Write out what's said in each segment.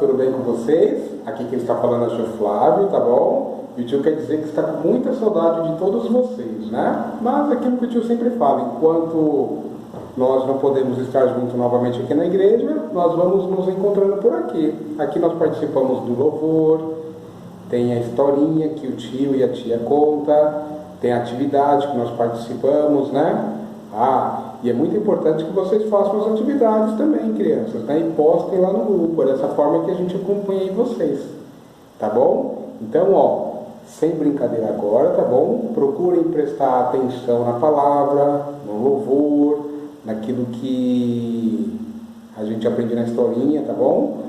tudo bem com vocês? Aqui quem está falando é o tio Flávio, tá bom? E o tio quer dizer que está com muita saudade de todos vocês, né? Mas aquilo que o tio sempre fala, enquanto nós não podemos estar juntos novamente aqui na igreja, nós vamos nos encontrando por aqui. Aqui nós participamos do louvor, tem a historinha que o tio e a tia contam, tem a atividade que nós participamos, né? E é muito importante que vocês façam as atividades também, crianças, né? E postem lá no grupo, dessa forma que a gente acompanha vocês, tá bom? Então, sem brincadeira agora, tá bom? Procurem prestar atenção na palavra, no louvor, naquilo que a gente aprende na historinha, tá bom?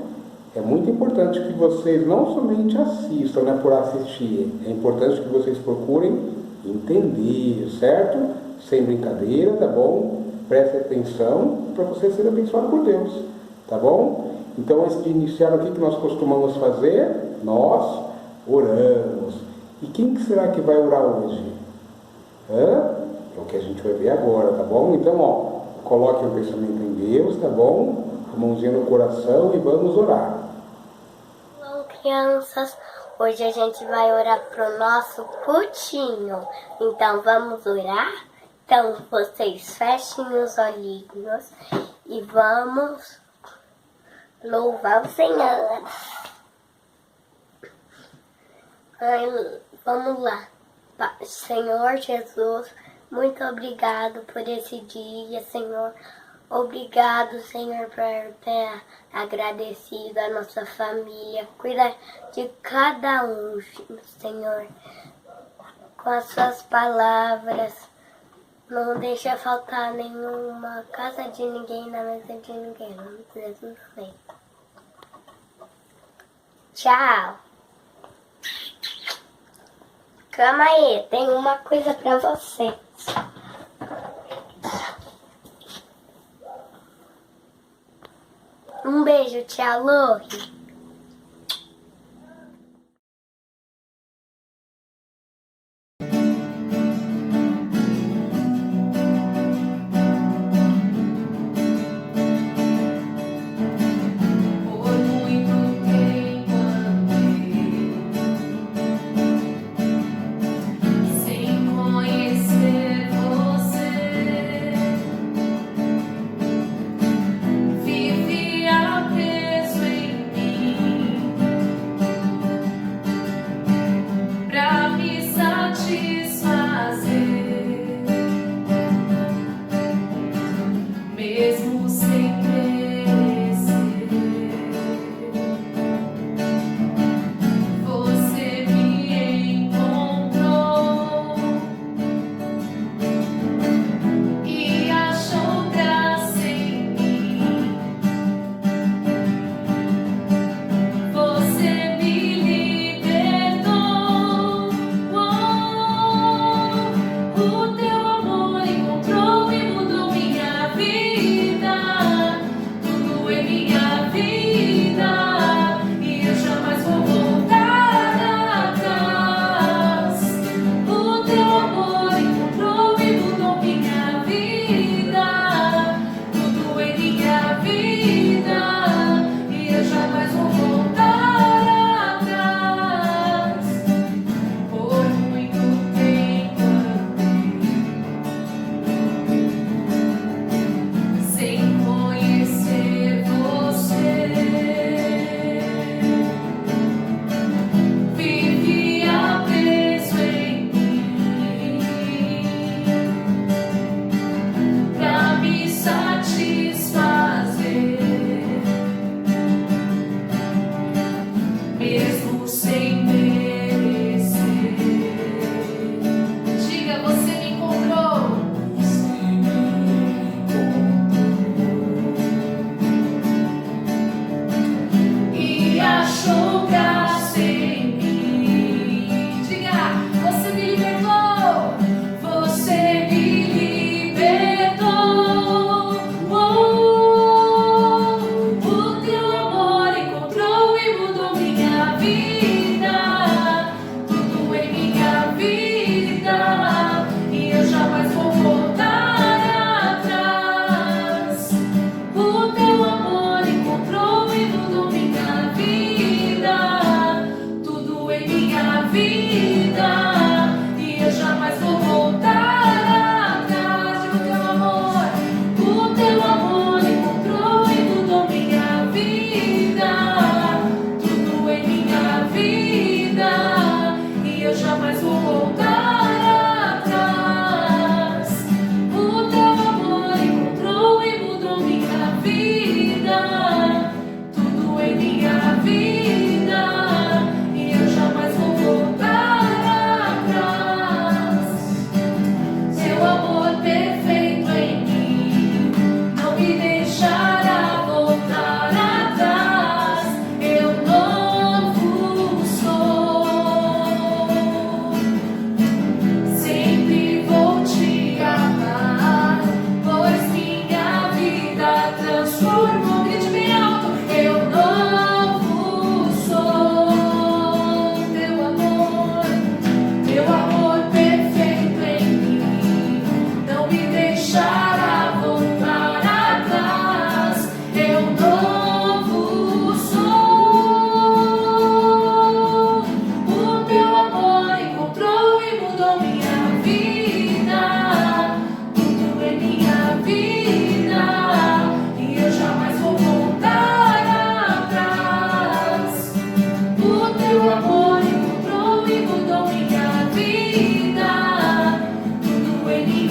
É muito importante que vocês não somente assistam, né, por assistir, é importante que vocês procurem entender, certo? Sem brincadeira, tá bom? Preste atenção para você ser abençoado por Deus, tá bom? Então, antes de iniciar, o que nós costumamos fazer? Nós oramos. E quem que será que vai orar hoje? É o que a gente vai ver agora, tá bom? Então, coloque o pensamento em Deus, tá bom? A mãozinha no coração e vamos orar. Olá, crianças. Hoje a gente vai orar pro nosso putinho. Então, vamos orar? Então, vocês fechem os olhinhos e vamos louvar o Senhor. Vamos lá. Senhor Jesus, muito obrigado por esse dia, Senhor. Obrigado, Senhor, por ter agradecido a nossa família. Cuida de cada um, Senhor, com as suas palavras. Não deixa faltar nenhuma casa de ninguém na mesa de ninguém. Não precisa ser. Tchau. Calma aí, tem uma coisa pra vocês. Um beijo, tia Lori. Vive apeso em mim.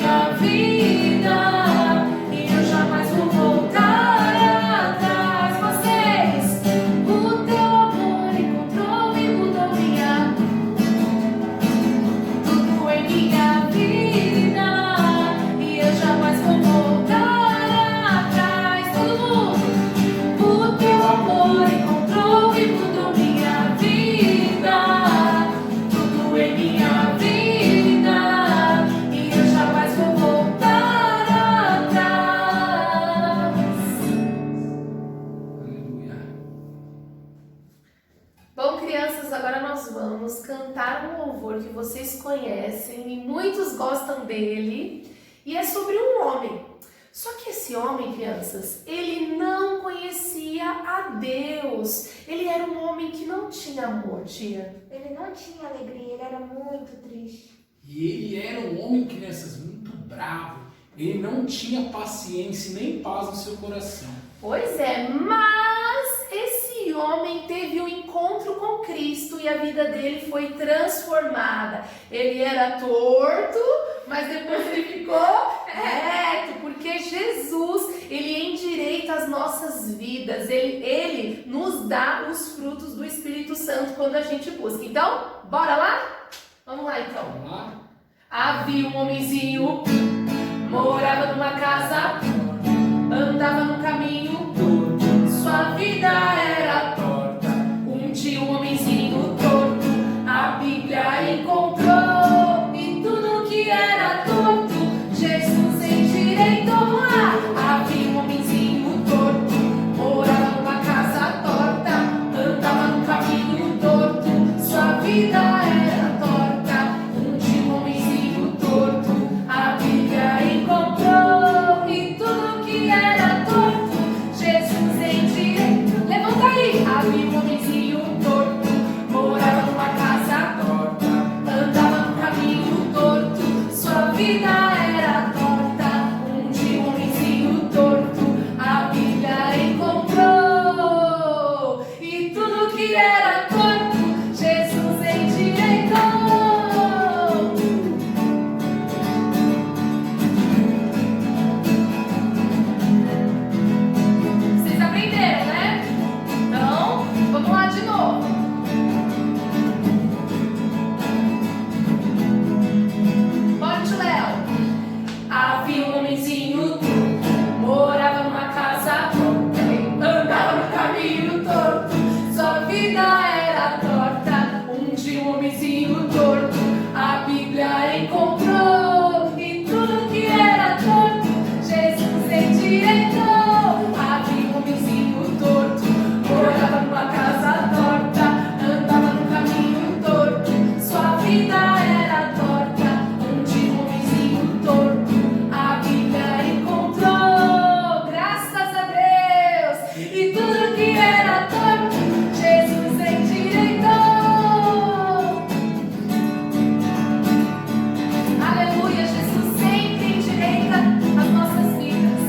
minha vida, e eu jamais vou voltar atrás. Vocês, o teu amor encontrou e mudou minha, tudo em minha vida, e eu jamais vou voltar atrás. Todo mundo, o teu amor encontrou e mudou minha vida, tudo em minha vida, e eu jamais vou voltar atrás. Aleluia. Bom, crianças, agora nós vamos cantar um louvor que vocês conhecem e muitos gostam dele, e é sobre um homem. Só que esse homem, crianças, ele não conhecia a Deus. Ele era um homem que não tinha amor, tia. Ele não tinha alegria, ele era muito triste. E ele era um homem, crianças, muito bravo. Ele não tinha paciência nem paz no seu coração. Pois é, mas esse homem teve um encontro com Cristo e a vida dele foi transformada. Ele era torto, mas depois ele ficou reto, porque Jesus, ele endireita as nossas vidas, ele nos dá os frutos do Espírito Santo quando a gente busca. Então, bora lá? Vamos lá então. Vamos lá? Havia um homenzinho, morava numa casa, andava no caminho, sua vida era torta. Um dia um homenzinho torto, a Bíblia encontrou, e tudo que era torto, Jesus endireitou. Havia um homenzinho torto, morava numa casa torta, andava no caminho torto, sua vida era torta. Um dia um homenzinho torto, a Bíblia encontrou, e tudo que era torto, Jesus endireitou. Levanta aí! Havia um homenzinho torto, morava numa casa torta, andava no caminho torto, sua vida era torta. Um dia um homenzinho torto, a Bíblia encontrou, e tudo que era torto, Jesus endireitou. Vocês aprenderam, né? Então, vamos lá de novo. Bora, tio Léo. Havia um homenzinho torto, morava numa casa torta, andava no caminho torto, sua vida era torta. Um dia um homenzinho torto, a Bíblia encontrou, e tudo que era torto, Jesus endireitou. Havia um homenzinho torto, morava numa casa torta, andava no caminho torto, sua vida era torta. Um dia um homenzinho torto, a Bíblia encontrou, graças a Deus, e tudo que era torto, Jesus endireitou. Aleluia, Jesus sempre endireita as nossas vidas.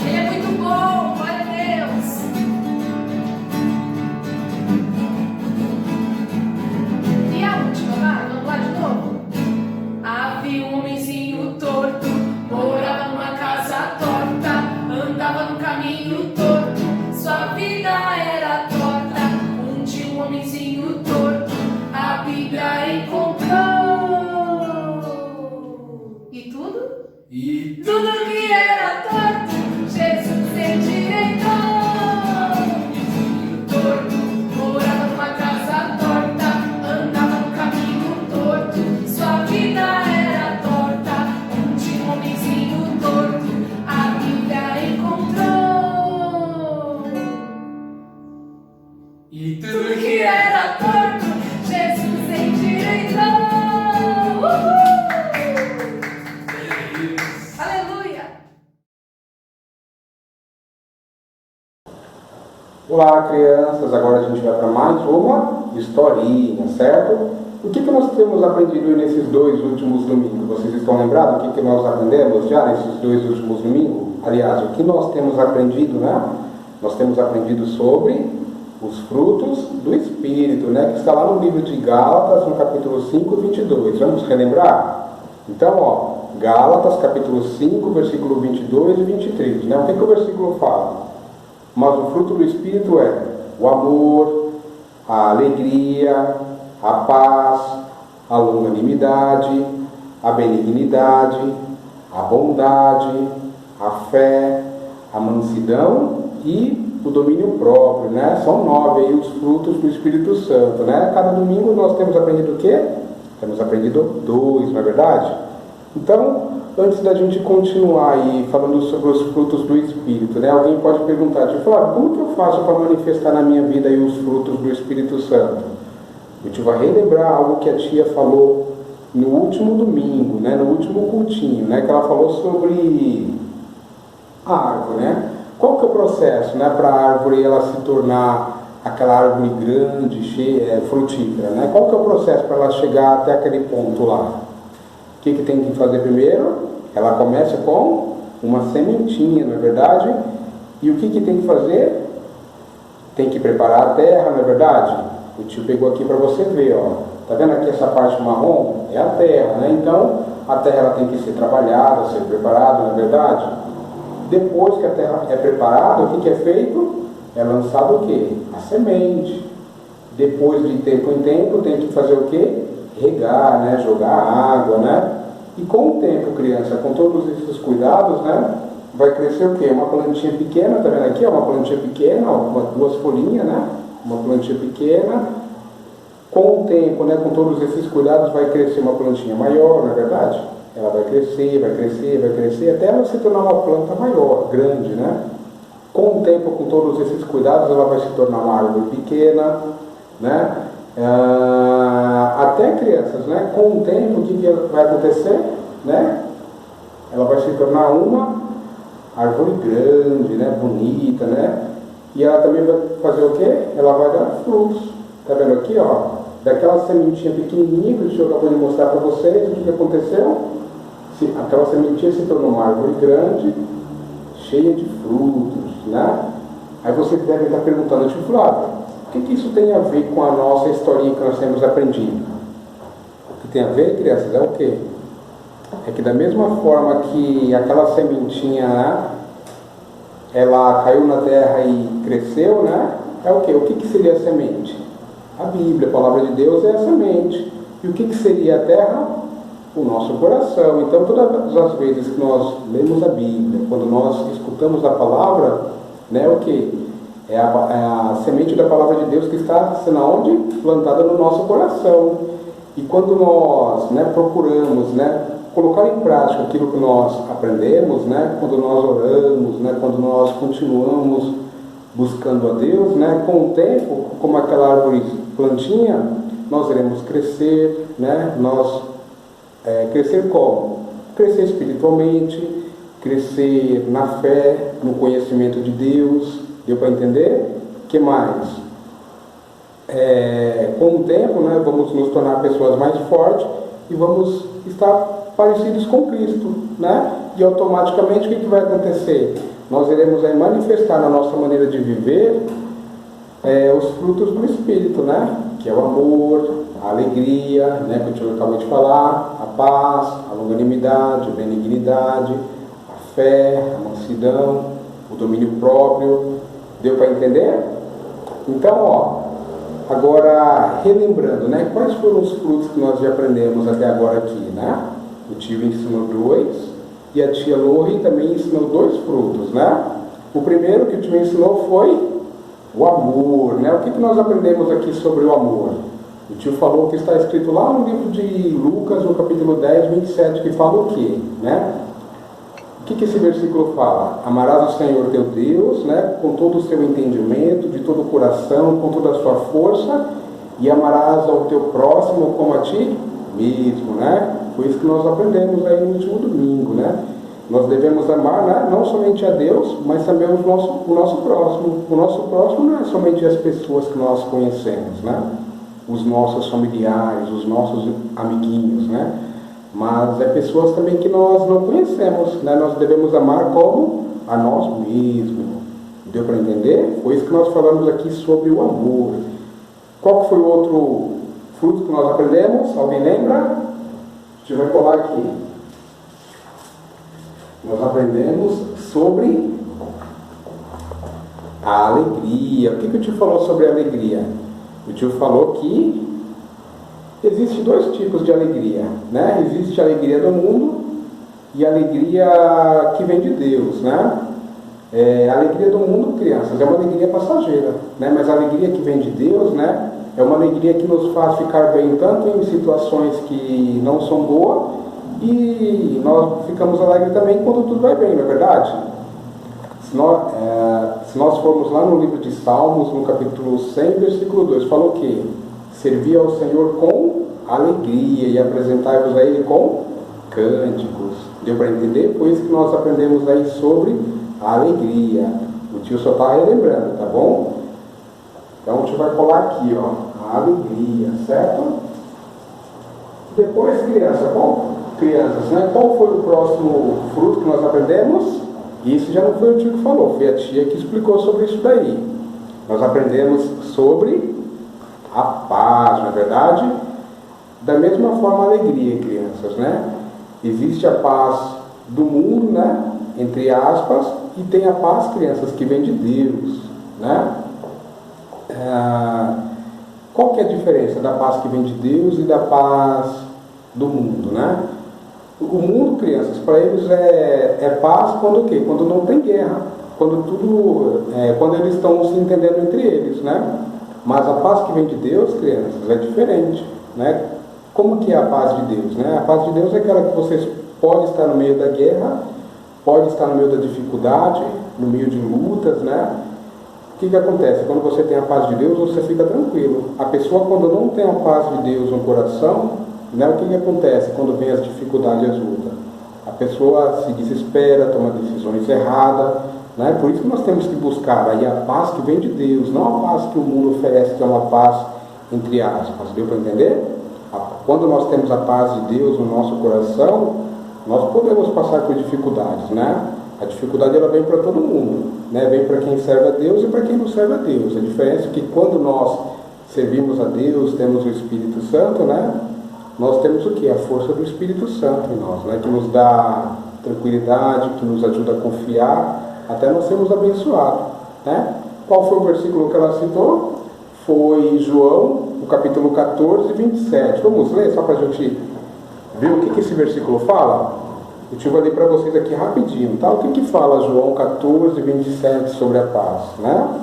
Ele é muito bom, glória a Deus. E a última, vai, vamos lá de novo. Havia um homenzinho torto, morava numa casa torta, andava no caminho torto, sua vida era torta. Um dia um homenzinho torto, a Bíblia encontrou, e tudo? E Tudo que era torto, Jesus endireitou. Torto, morava numa casa torta, andava no caminho torto, sua vida era torta. Um dia um homenzinho torto, a Bíblia encontrou. E Tudo que era torto, Jesus endireitou. Aleluia! Olá, crianças. Agora a gente vai para mais uma historinha, certo? O que nós temos aprendido nesses 2 últimos domingos? Vocês estão lembrados do que nós aprendemos já nesses 2 últimos domingos? Aliás, o que nós temos aprendido, né? Nós temos aprendido sobre os frutos do Espírito, né? Que está lá no livro de Gálatas, no capítulo 5, 22. Vamos relembrar? Então, ó, Gálatas capítulo 5, versículo 22 e 23, né? O que o versículo fala? Mas o fruto do Espírito é o amor, a alegria, a paz, a longanimidade, a benignidade, a bondade, a fé, a mansidão e o domínio próprio, né? São 9 aí os frutos do Espírito Santo, né? Cada domingo nós temos aprendido o quê? Temos aprendido 2, não é verdade? Então, antes da gente continuar aí falando sobre os frutos do Espírito, né? Alguém pode perguntar, tipo, como que eu faço para manifestar na minha vida aí os frutos do Espírito Santo? Eu te vou relembrar algo que a tia falou no último domingo, né? No último cultinho, né? Que ela falou sobre a árvore, né? Qual que é o processo, né? Para a árvore ela se tornar aquela árvore grande, cheia, frutífera, né? Qual que é o processo para ela chegar até aquele ponto lá? O que tem que fazer primeiro? Ela começa com uma sementinha, não é verdade? E o que tem que fazer? Tem que preparar a terra, não é verdade? O tio pegou aqui para você ver, ó. Tá vendo aqui essa parte marrom? É a terra, né? Então, a terra ela tem que ser trabalhada, ser preparada, não é verdade? Depois que a terra é preparada, o que é feito? É lançado o quê? A semente. Depois de tempo em tempo, tem que fazer o quê? Regar, né? Jogar água, né? E com o tempo, criança, com todos esses cuidados, né? Vai crescer o quê? Uma plantinha pequena, tá vendo aqui? Uma plantinha pequena, ó, 2 folhinhas, né? Uma plantinha pequena. Com o tempo, né? Com todos esses cuidados, vai crescer uma plantinha maior, não é verdade? Ela vai crescer, vai crescer, vai crescer, até ela se tornar uma planta maior, grande, né? Com o tempo, com todos esses cuidados, ela vai se tornar uma árvore pequena, né? Até crianças, né? Com o tempo, o que vai acontecer, né? Ela vai se tornar uma árvore grande, né? Bonita, né? E ela também vai fazer o quê? Ela vai dar frutos. Tá vendo aqui, ó? Daquela sementinha pequenininha que o senhor acabou de mostrar para vocês, o que aconteceu? Aquela sementinha se tornou uma árvore grande, cheia de frutos, né? Aí você deve estar perguntando, tio Flávio, o que isso tem a ver com a nossa historinha que nós temos aprendido? O que tem a ver, crianças, é o quê? É que da mesma forma que aquela sementinha, né, ela caiu na terra e cresceu, né? É o quê? O que seria a semente? A Bíblia, a palavra de Deus é a semente. E o que seria a terra? O nosso coração. Então, todas as vezes que nós lemos a Bíblia, quando nós escutamos a palavra, né, o que? É a semente da palavra de Deus que está sendo aonde? Plantada no nosso coração. E quando nós, né, procuramos, né, colocar em prática aquilo que nós aprendemos, né, quando nós oramos, né, quando nós continuamos buscando a Deus, né, com o tempo, como aquela árvore plantinha, nós iremos crescer, né, crescer como? Crescer espiritualmente, crescer na fé, no conhecimento de Deus. Deu para entender? O que mais? Com o tempo, né, vamos nos tornar pessoas mais fortes e vamos estar parecidos com Cristo, né? E automaticamente o que vai acontecer? Nós iremos aí manifestar na nossa maneira de viver os frutos do Espírito, né? Que é o amor, a alegria, né? Que o tio acabou de falar, a paz, a longanimidade, a benignidade, a fé, a mansidão, o domínio próprio. Deu para entender? Então, ó, agora relembrando, né? Quais foram os frutos que nós já aprendemos até agora aqui, né? O tio ensinou 2 e a tia Lori também ensinou 2 frutos, né? O primeiro que o tio ensinou foi o amor, né? O que nós aprendemos aqui sobre o amor? O tio falou que está escrito lá no livro de Lucas, no capítulo 10, 27, que fala o quê, né? O que esse versículo fala? Amarás o Senhor teu Deus, né? Com todo o seu entendimento, de todo o coração, com toda a sua força, e amarás ao teu próximo como a ti mesmo, né? Foi isso que nós aprendemos aí no último domingo, né? Nós devemos amar, né, não somente a Deus, mas também o nosso próximo. O nosso próximo não é somente as pessoas que nós conhecemos, né? Os nossos familiares, os nossos amiguinhos, né? Mas é pessoas também que nós não conhecemos, né? Nós devemos amar como a nós mesmos. Deu para entender? Foi isso que nós falamos aqui sobre o amor. Qual foi o outro fruto que nós aprendemos? Alguém lembra? gente vai colar aqui. Nós aprendemos sobre a alegria. O que o tio falou sobre a alegria? O tio falou que existem dois tipos de alegria, né? Existe a alegria do mundo e a alegria que vem de Deus, né? A alegria do mundo, crianças, é uma alegria passageira, né? Mas a alegria que vem de Deus, né? É uma alegria que nos faz ficar bem tanto em situações que não são boas, e nós ficamos alegres também quando tudo vai bem, não é verdade? Se nós formos lá no livro de Salmos, no capítulo 100, versículo 2, falou que servir ao Senhor com alegria e apresentai-vos a Ele com cânticos. Deu para entender? Por isso que nós aprendemos aí sobre a alegria. O tio só está relembrando, tá bom? Então a gente vai colar aqui, ó, a alegria, certo? Depois, crianças, né? Qual foi o próximo fruto que nós aprendemos? Isso já não foi o tio que falou, foi a tia que explicou sobre isso daí. Nós aprendemos sobre a paz, não é verdade? Da mesma forma a alegria, crianças, né? Existe a paz do mundo, né? Entre aspas, e tem a paz, crianças, que vem de Deus, né? Qual que é a diferença da paz que vem de Deus e da paz do mundo, né? O mundo, crianças, para eles é paz quando o quê? Quando não tem guerra, quando eles estão se entendendo entre eles, né? Mas a paz que vem de Deus, crianças, é diferente, né? Como que é a paz de Deus, né? A paz de Deus é aquela que vocês podem estar no meio da guerra, pode estar no meio da dificuldade, no meio de lutas, né? O que acontece? Quando você tem a paz de Deus, você fica tranquilo. A pessoa, quando não tem a paz de Deus no coração, né, o que acontece quando vem as dificuldades e as lutas? A pessoa se desespera, toma decisões erradas, né? Por isso que nós temos que buscar aí a paz que vem de Deus, não a paz que o mundo oferece, que é uma paz entre aspas. Deu para entender? Quando nós temos a paz de Deus no nosso coração, nós podemos passar por dificuldades, né? A dificuldade ela vem para todo mundo, né? Vem para quem serve a Deus e para quem não serve a Deus. A diferença é que quando nós servimos a Deus, temos o Espírito Santo, né? Nós temos o que? A força do Espírito Santo em nós, né? Que nos dá tranquilidade, que nos ajuda a confiar, até nós sermos abençoados, né? Qual foi o versículo que ela citou? Foi João, o capítulo 14, 27. Vamos ler só para a gente ver o que esse versículo fala? Eu te vou ler para vocês aqui rapidinho, tá? O que fala João 14, 27 sobre a paz, né?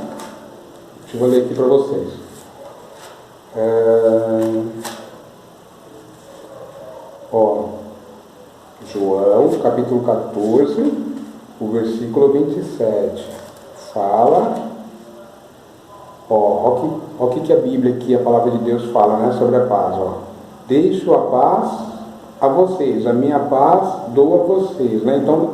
Eu vou ler aqui para vocês. João, capítulo 14, o versículo 27. Fala, o que a Bíblia aqui, a palavra de Deus fala, né, sobre a paz, ó. Deixo a paz a vocês, a minha paz dou a vocês, né? Então,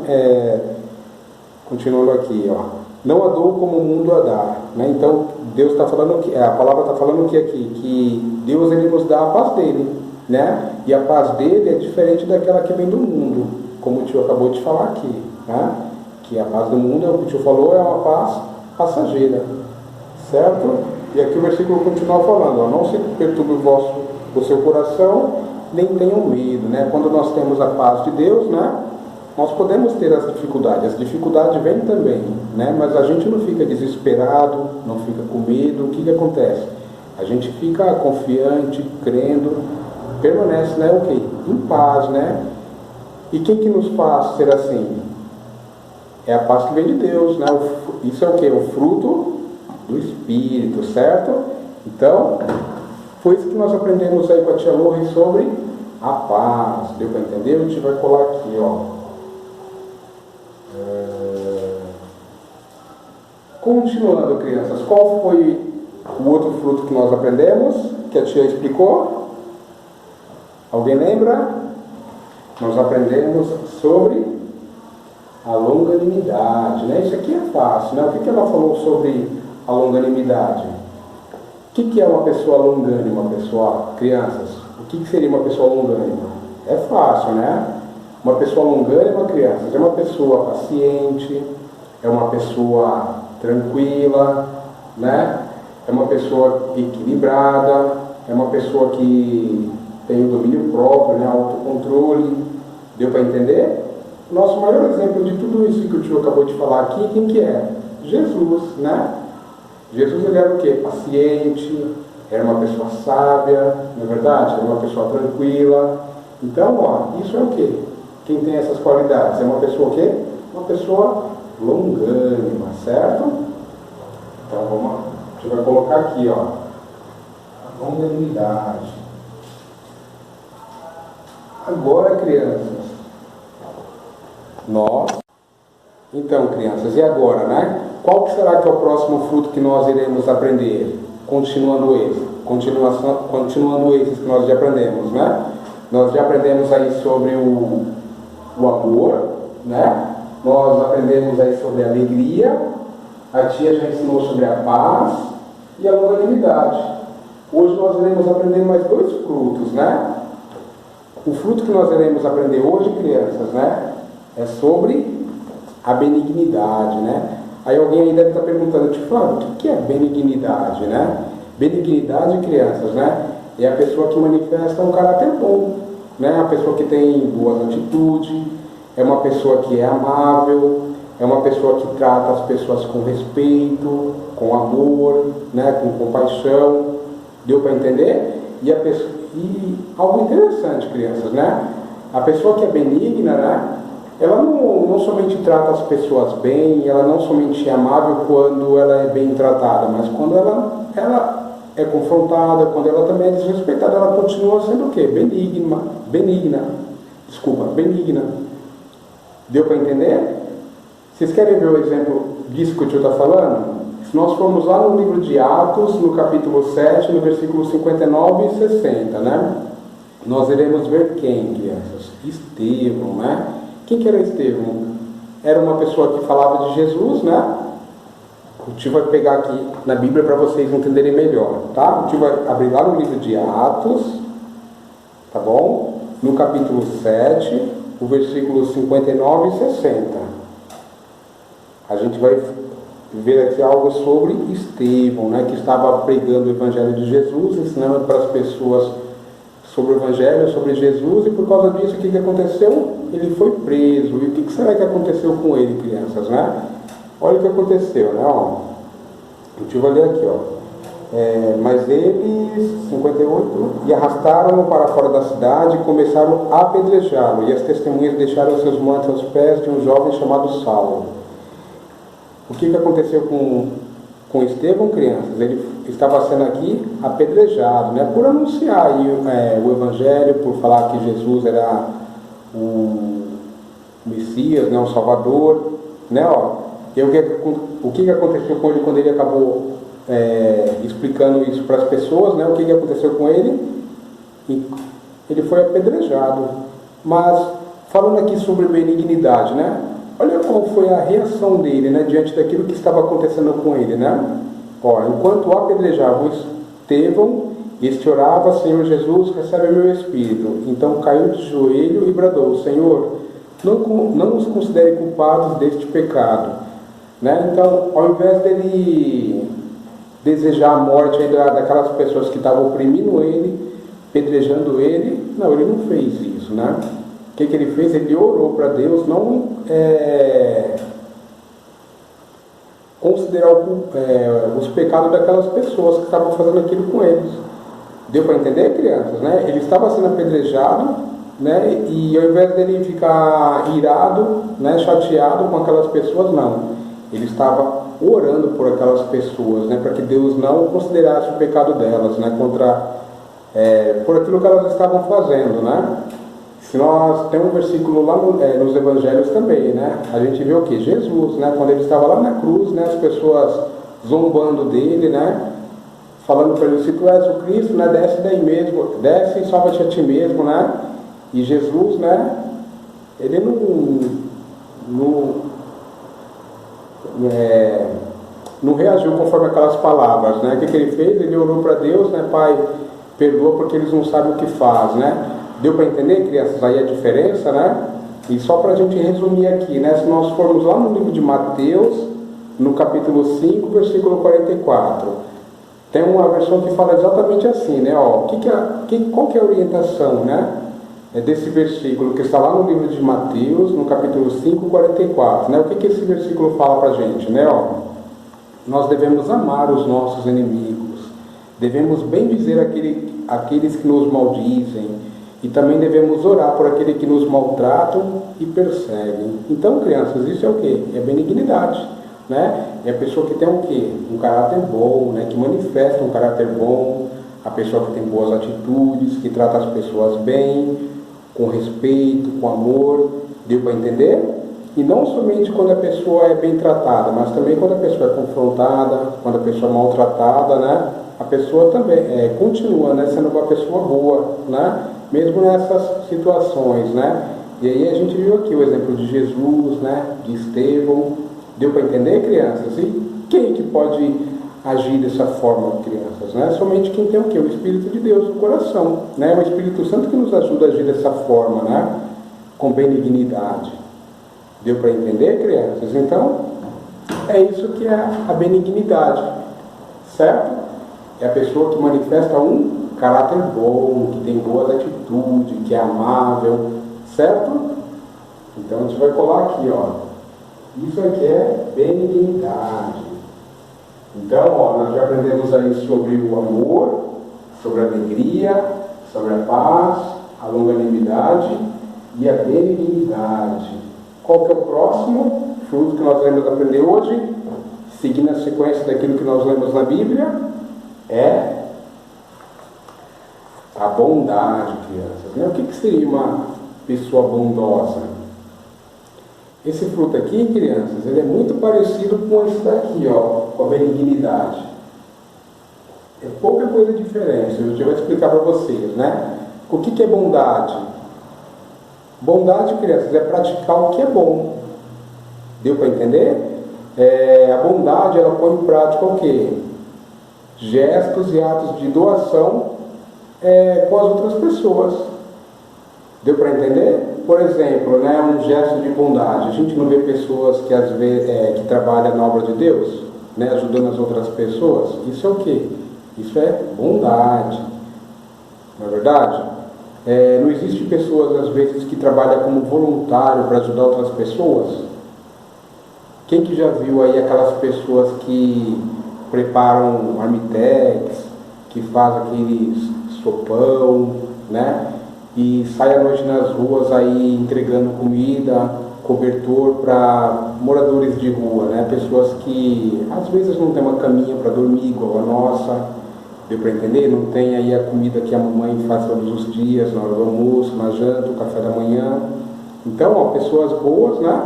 continuando aqui, ó. Não a dou como o mundo a dá, né? Então, Deus está falando que, a palavra está falando que aqui, que Deus ele nos dá a paz dele, né? E a paz dele é diferente daquela que vem do mundo, como o tio acabou de falar aqui, né? Que a paz do mundo, o tio falou, é uma paz passageira, certo? E aqui o versículo continua falando, ó, não se perturbe o seu coração, nem tenham medo, né? Quando nós temos a paz de Deus, né? Nós podemos ter as dificuldades vêm também, né? Mas a gente não fica desesperado, não fica com medo. O que acontece? A gente fica confiante, crendo, permanece, né? O quê? Em paz, né? E quem que nos faz ser assim? É a paz que vem de Deus, né? Isso é o quê? O fruto do Espírito, certo? Então, foi isso que nós aprendemos aí com a tia Lori sobre a paz. Deu para entender? A gente vai colar aqui, ó. Continuando, crianças, qual foi o outro fruto que nós aprendemos, que a tia explicou? Alguém lembra? Nós aprendemos sobre a longanimidade, né? Isso aqui é fácil, né? O que ela falou sobre a longanimidade? O que é uma pessoa longânima, pessoal? Crianças, o que seria uma pessoa longânima? É fácil, né? Uma pessoa longânima, crianças, é uma pessoa paciente, é uma pessoa tranquila, né? É uma pessoa equilibrada, é uma pessoa que tem o domínio próprio, né? Autocontrole. Deu para entender? Nosso maior exemplo de tudo isso que o tio acabou de falar aqui, quem que é? Jesus, né? Jesus, ele era o quê? Paciente, era uma pessoa sábia, não é verdade? Era uma pessoa tranquila. Então, ó, isso é o quê? Quem tem essas qualidades? É uma pessoa o quê? Uma pessoa longânima, certo? Então, vamos lá. A gente vai colocar aqui, ó, a longanimidade. Agora, crianças, então, crianças, e agora, né? Qual será que é o próximo fruto que nós iremos aprender? Continuando esses que nós já aprendemos, né? Nós já aprendemos aí sobre o amor, né? Nós aprendemos aí sobre a alegria, a tia já ensinou sobre a paz e a longanimidade. Hoje nós iremos aprender mais 2 frutos, né? O fruto que nós iremos aprender hoje, crianças, né? É sobre a benignidade, né? Aí alguém aí deve estar perguntando, tipo, Flávio, o que é benignidade, né? Benignidade, crianças, né? É a pessoa que manifesta um caráter bom, né? A pessoa que tem boas atitudes, é uma pessoa que é amável, é uma pessoa que trata as pessoas com respeito, com amor, né? Com compaixão. Deu para entender? E algo interessante, crianças, né? A pessoa que é benigna, né? Ela não somente trata as pessoas bem, ela não somente é amável quando ela é bem tratada, mas quando ela é confrontada, quando ela também é desrespeitada, ela continua sendo o quê? Benigna. Deu para entender? Vocês querem ver o exemplo disso que o tio está falando? Se nós formos lá no livro de Atos, no capítulo 7, no versículo 59 e 60, né? Nós iremos ver quem, crianças? Estevão, né? Quem que era Estevão? Era uma pessoa que falava de Jesus, né? O tio vai pegar aqui na Bíblia para vocês entenderem melhor, tá? O tio vai abrir lá no livro de Atos, tá bom? No capítulo 7, o versículo 59 e 60. A gente vai ver aqui algo sobre Estevão, né? Que estava pregando o Evangelho de Jesus, ensinando para as pessoas sobre o Evangelho, sobre Jesus, e por causa disso, o que aconteceu? Ele foi preso. E o que será que aconteceu com ele, crianças, né? Olha o que aconteceu, né? Ó, eu tive ali aqui, ó. Mas eles, 58, e arrastaram-no para fora da cidade e começaram a apedrejá-lo. E as testemunhas deixaram seus mantos aos pés de um jovem chamado Saulo. O que aconteceu com Estevão, crianças? Ele estava sendo aqui apedrejado, né, por anunciar aí, o Evangelho, por falar que Jesus era o Messias, né, o Salvador, né, ó. E o que aconteceu com ele quando ele acabou explicando isso para as pessoas, né? O que aconteceu com ele? Ele foi apedrejado. Mas falando aqui sobre benignidade, né? Olha qual foi a reação dele, né, diante daquilo que estava acontecendo com ele, né? Ó, enquanto apedrejavam Estevão, este orava: Senhor Jesus, recebe meu espírito. Então caiu de joelho e bradou: Senhor, não nos considere culpados deste pecado. Né? Então, ao invés dele desejar a morte daquelas pessoas que estavam oprimindo ele, apedrejando ele, não, ele não fez isso, né? O que ele fez? Ele orou para Deus não considerar os pecados daquelas pessoas que estavam fazendo aquilo com eles. Deu para entender, crianças? Né? Ele estava sendo apedrejado, né? E ao invés dele ficar irado, né, chateado com aquelas pessoas, não. Ele estava orando por aquelas pessoas, né, para que Deus não considerasse o pecado delas, né, por aquilo que elas estavam fazendo, né? Se nós tem um versículo lá nos Evangelhos também, né? A gente vê o que? Jesus, né? Quando ele estava lá na cruz, né? As pessoas zombando dele, né? Falando para ele: se tu és o Cristo, né? Desce daí mesmo, desce e salva-te a ti mesmo, né? E Jesus, né? Ele não reagiu conforme aquelas palavras, né? O que ele fez? Ele orou para Deus, né? Pai, perdoa porque eles não sabem o que faz, né? Deu para entender, crianças, aí a diferença, né? E só para a gente resumir aqui, né? Se nós formos lá no livro de Mateus, no capítulo 5, versículo 44. Tem uma versão que fala exatamente assim, né? Ó, qual que é a orientação, né? Desse versículo que está lá no livro de Mateus, no capítulo 5, 44, né? O que esse versículo fala pra gente, né? Ó, nós devemos amar os nossos inimigos, devemos bendizer aqueles que nos maldizem, e também devemos orar por aqueles que nos maltratam e perseguem. Então, crianças, isso é o quê? É benignidade, né? É a pessoa que tem o quê? Um caráter bom, né? Que manifesta um caráter bom, a pessoa que tem boas atitudes, que trata as pessoas bem, com respeito, com amor. Deu para entender? E não somente quando a pessoa é bem tratada, mas também quando a pessoa é confrontada, quando a pessoa é maltratada, né? A pessoa também continua, né, sendo uma pessoa boa, né? Mesmo nessas situações, né? E aí a gente viu aqui o exemplo de Jesus, né? De Estevão. Deu para entender, crianças? E quem que pode agir dessa forma, crianças, né? Somente quem tem o quê? O Espírito de Deus no coração, né? O Espírito Santo que nos ajuda a agir dessa forma, né? Com benignidade. Deu para entender, crianças? Então, é isso que é a benignidade, certo? É a pessoa que manifesta um caráter bom, que tem boas atitudes, que é amável, certo? Então, a gente vai colar aqui, ó. Isso aqui é benignidade. Então, ó, nós já aprendemos aí sobre o amor, sobre a alegria, sobre a paz, a longanimidade e a benignidade. Qual que é o próximo fruto que nós vamos aprender hoje? Seguindo a sequência daquilo que nós lemos na Bíblia, é a bondade, crianças. Né? O que seria uma pessoa bondosa? Esse fruto aqui, crianças, ele é muito parecido com esse daqui, ó, com a benignidade. É pouca coisa diferente, eu já vou explicar para vocês, né? O que é bondade? Bondade, crianças, é praticar o que é bom. Deu para entender? A bondade, ela põe em prática o quê? Gestos e atos de doação com as outras pessoas. Deu para entender? Por exemplo, né, um gesto de bondade. A gente não vê pessoas que às vezes que trabalham na obra de Deus, né, ajudando as outras pessoas. Isso é o quê? Isso é bondade. Não é verdade? Não existe pessoas às vezes que trabalham como voluntário para ajudar outras pessoas? Quem que já viu aí aquelas pessoas que preparam marmitex, que faz aqueles sopão, né? E sai à noite nas ruas aí entregando comida, cobertor para moradores de rua, né? Pessoas que às vezes não tem uma caminha para dormir igual a nossa, deu para entender? Não tem aí a comida que a mamãe faz todos os dias, na hora do almoço, na janta, o café da manhã. Então, ó, pessoas boas, né?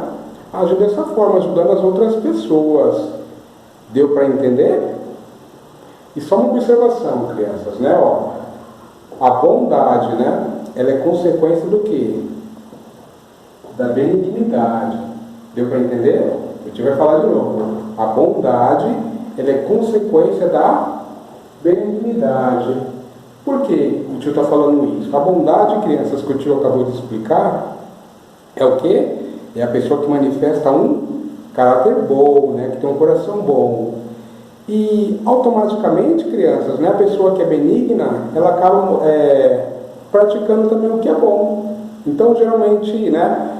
Agem dessa forma, ajudando as outras pessoas. Deu para entender? E só uma observação, crianças, né? Ó, a bondade, né? Ela é consequência do quê? Da benignidade. Deu para entender? A gente vai falar de novo. A bondade, ela é consequência da benignidade. Por que o tio está falando isso? A bondade, crianças, que o tio acabou de explicar, é o quê? É a pessoa que manifesta um caráter bom, né? Que tem um coração bom. E automaticamente, crianças, né? A pessoa que é benigna, ela acaba praticando também o que é bom. Então, geralmente, né,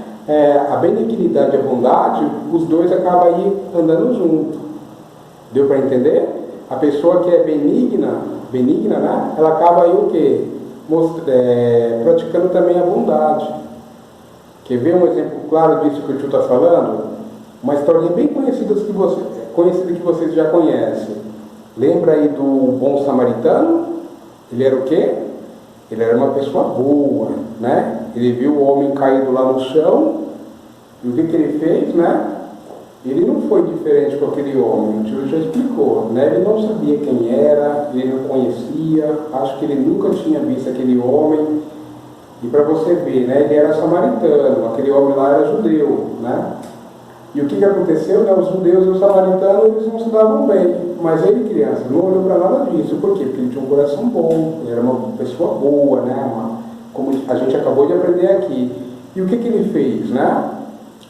a benignidade e a bondade, os dois acabam aí andando junto. Deu para entender? A pessoa que é benigna, né, ela acaba aí o quê? Praticando também a bondade. Quer ver um exemplo claro disso que o tio está falando? Uma historinha bem conhecida que vocês já conhecem. Lembra aí do bom samaritano? Ele era o quê? Ele era uma pessoa boa, né? Ele viu o homem caído lá no chão, e o que ele fez, né? Ele não foi diferente com aquele homem, o tio já explicou, né? Ele não sabia quem era, ele não conhecia, acho que ele nunca tinha visto aquele homem. E para você ver, né? Ele era samaritano, aquele homem lá era judeu, né? E o que aconteceu, né? Os judeus e os samaritanos, eles não se davam bem. Mas ele, criança, não olhou para nada disso. Por quê? Porque ele tinha um coração bom, ele era uma pessoa boa, né? Como a gente acabou de aprender aqui. E o que ele fez, né?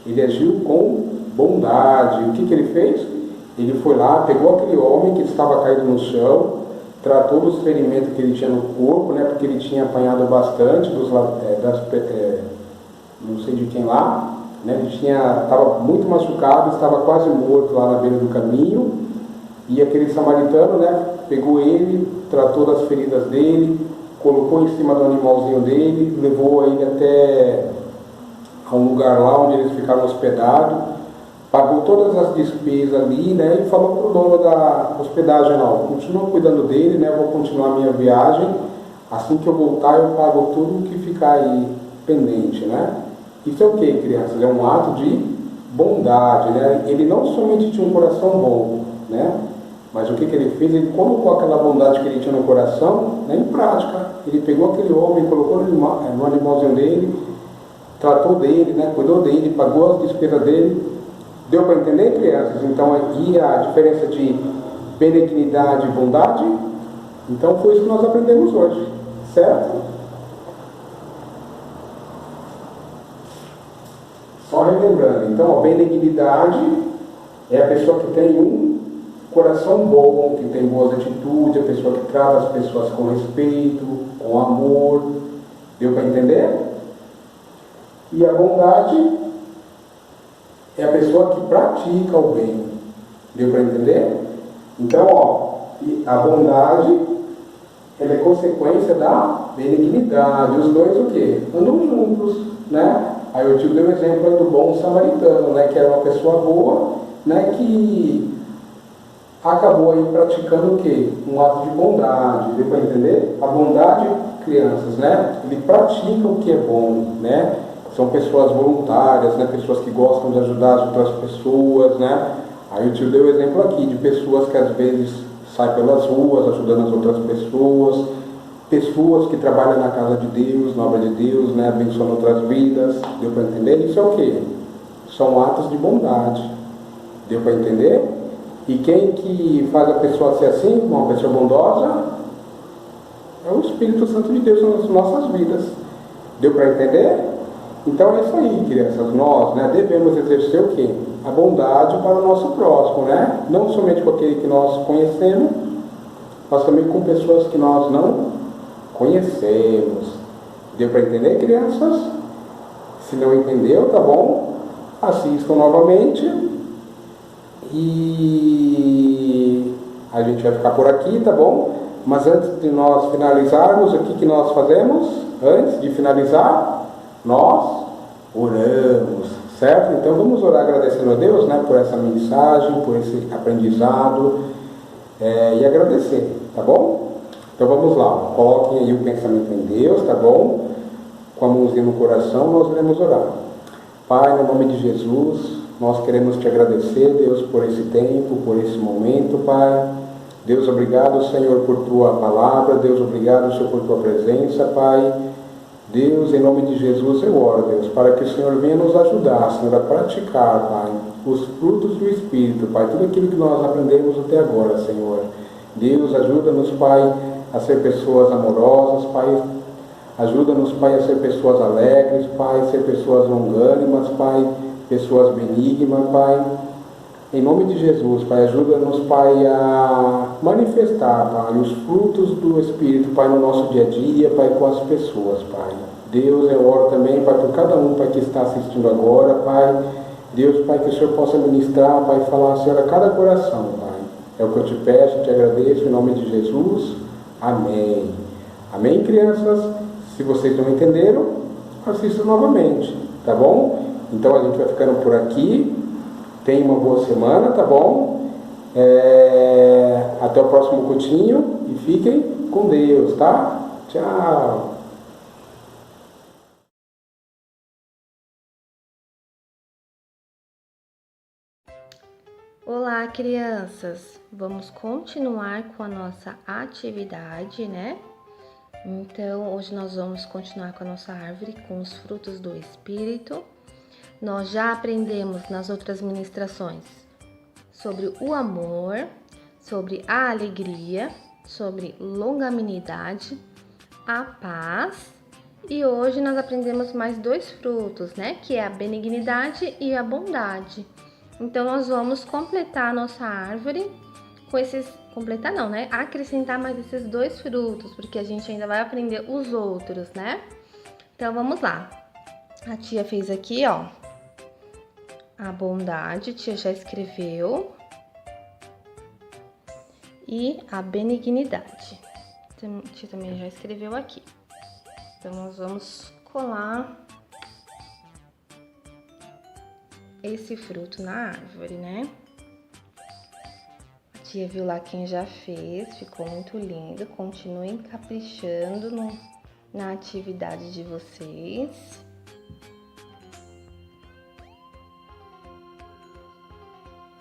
Ele agiu com bondade. O que ele fez? Ele foi lá, pegou aquele homem que estava caído no chão, tratou dos ferimentos que ele tinha no corpo, né? Porque ele tinha apanhado bastante não sei de quem lá, né? Ele estava muito machucado, estava quase morto lá na beira do caminho, e aquele samaritano, né? Pegou ele, tratou das feridas dele, colocou em cima do animalzinho dele, levou ele até a um lugar lá onde eles ficaram hospedados, pagou todas as despesas ali, né? E falou para o dono da hospedagem: não, continua cuidando dele, né? Vou continuar a minha viagem, assim que eu voltar eu pago tudo que ficar aí pendente, né? Isso é o que, crianças? É um ato de bondade, né? Ele não somente tinha um coração bom, né? Mas o que ele fez? Ele colocou aquela bondade que ele tinha no coração, né, em prática. Ele pegou aquele homem, colocou no animalzinho dele, tratou dele, né, cuidou dele, pagou as despesas dele. Deu para entender, crianças? Então, aí a diferença de benignidade e bondade. Então, foi isso que nós aprendemos hoje, certo? Só relembrando, então, a benignidade é a pessoa que tem um coração bom, que tem boas atitudes, a pessoa que trata as pessoas com respeito, com amor. Deu para entender? E a bondade é a pessoa que pratica o bem. Deu para entender? Então, a bondade, ela é consequência da benignidade. Os dois o quê? Andam juntos, né? Aí eu te dei o exemplo do bom samaritano, né? Que era uma pessoa boa, né? Que acabou aí praticando o quê? Um ato de bondade. Deu para entender? A bondade, crianças, né? Ele pratica o que é bom, né? São pessoas voluntárias, né? Pessoas que gostam de ajudar as outras pessoas, né? Aí eu te dei o exemplo aqui de pessoas que às vezes saem pelas ruas ajudando as outras pessoas, pessoas que trabalham na casa de Deus, na obra de Deus, né? Abençoando outras vidas. Deu para entender? Isso é o quê? São atos de bondade. Deu para entender? E quem que faz a pessoa ser assim, uma pessoa bondosa? É o Espírito Santo de Deus nas nossas vidas. Deu para entender? Então é isso aí, crianças. Nós, né, devemos exercer o quê? A bondade para o nosso próximo, né? Não somente com aquele que nós conhecemos, mas também com pessoas que nós não conhecemos. Deu para entender, crianças? Se não entendeu, tá bom? Assistam novamente. E a gente vai ficar por aqui, tá bom? Mas antes de nós finalizarmos, o que nós fazemos? Antes de finalizar, nós oramos, certo? Então vamos orar agradecendo a Deus, né, por essa mensagem, por esse aprendizado, e agradecer, tá bom? Então vamos lá, coloquem aí o pensamento em Deus, tá bom? Com a mãozinha no coração, nós iremos orar. Pai, no nome de Jesus, nós queremos te agradecer, Deus, por esse tempo, por esse momento, Pai. Deus, obrigado, Senhor, por tua palavra. Deus, obrigado, Senhor, por tua presença, Pai. Deus, em nome de Jesus, eu oro, Deus, para que o Senhor venha nos ajudar, Senhor, a praticar, Pai, os frutos do Espírito, Pai, tudo aquilo que nós aprendemos até agora, Senhor. Deus, ajuda-nos, Pai, a ser pessoas amorosas, Pai. Ajuda-nos, Pai, a ser pessoas alegres, Pai, a ser pessoas longânimas, Pai, pessoas benignas, Pai. Em nome de Jesus, Pai, ajuda-nos, Pai, a manifestar, Pai, os frutos do Espírito, Pai, no nosso dia a dia, Pai, com as pessoas, Pai. Deus, eu oro também, Pai, por cada um, Pai, que está assistindo agora, Pai. Deus, Pai, que o Senhor possa ministrar, Pai, falar, Senhor, a cada coração, Pai. É o que eu te peço, te agradeço, em nome de Jesus. Amém. Amém, crianças? Se vocês não entenderam, assistam novamente, tá bom? Então a gente vai ficando por aqui. Tenha uma boa semana, tá bom? Até o próximo cultinho e fiquem com Deus, tá? Tchau! Olá, crianças! Vamos continuar com a nossa atividade, né? Então, hoje nós vamos continuar com a nossa árvore, com os frutos do Espírito. Nós já aprendemos nas outras ministrações sobre o amor, sobre a alegria, sobre longanimidade, a paz. E hoje nós aprendemos mais 2 frutos, né? Que é a benignidade e a bondade. Então, nós vamos completar a nossa árvore com esses, completar não, né? Acrescentar mais esses 2 frutos, porque a gente ainda vai aprender os outros, né? Então, vamos lá. A tia fez aqui, ó, a bondade, a tia já escreveu. E a benignidade. A tia também já escreveu aqui. Então, nós vamos colar esse fruto na árvore, né? A tia viu lá quem já fez, ficou muito lindo. Continuem caprichando na atividade de vocês.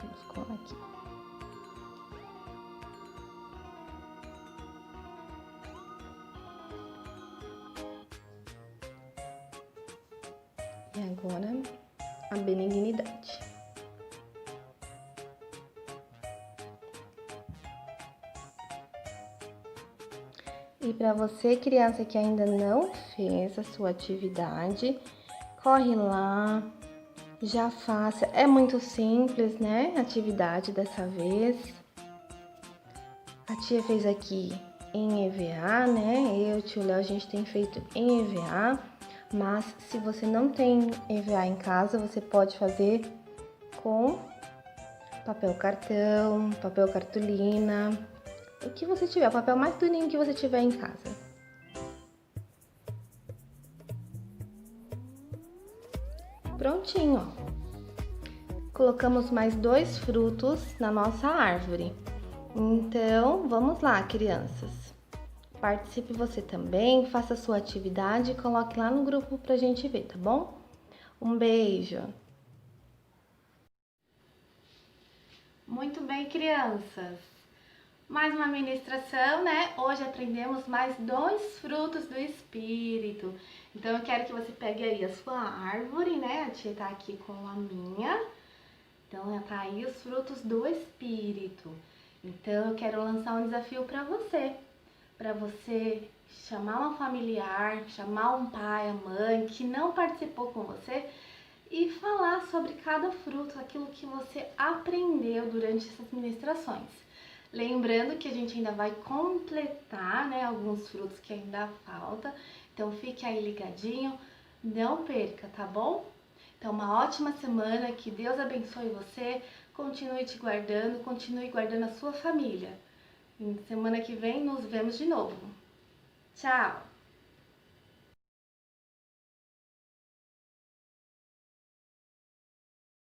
Vamos colar aqui. E agora, a benignidade. E para você, criança que ainda não fez a sua atividade, corre lá, já faça. É muito simples, né? A atividade dessa vez. A tia fez aqui em EVA, né? Eu e o tio Léo, a gente tem feito em EVA. Mas se você não tem EVA em casa, você pode fazer com papel cartão, papel cartolina, o que você tiver, o papel mais durinho que você tiver em casa. Prontinho, ó. Colocamos mais 2 frutos na nossa árvore. Então, vamos lá, crianças. Participe você também, faça a sua atividade e coloque lá no grupo pra gente ver, tá bom? Um beijo! Muito bem, crianças! Mais uma ministração, né? Hoje aprendemos mais 2 frutos do Espírito. Então, eu quero que você pegue aí a sua árvore, né? A tia tá aqui com a minha. Então, tá aí os frutos do Espírito. Então, eu quero lançar um desafio pra você chamar uma familiar, chamar um pai, a mãe que não participou com você e falar sobre cada fruto, aquilo que você aprendeu durante essas ministrações. Lembrando que a gente ainda vai completar, né, alguns frutos que ainda falta, então fique aí ligadinho, não perca, tá bom? Então, uma ótima semana, que Deus abençoe você, continue te guardando, continue guardando a sua família. Semana que vem nos vemos de novo. Tchau!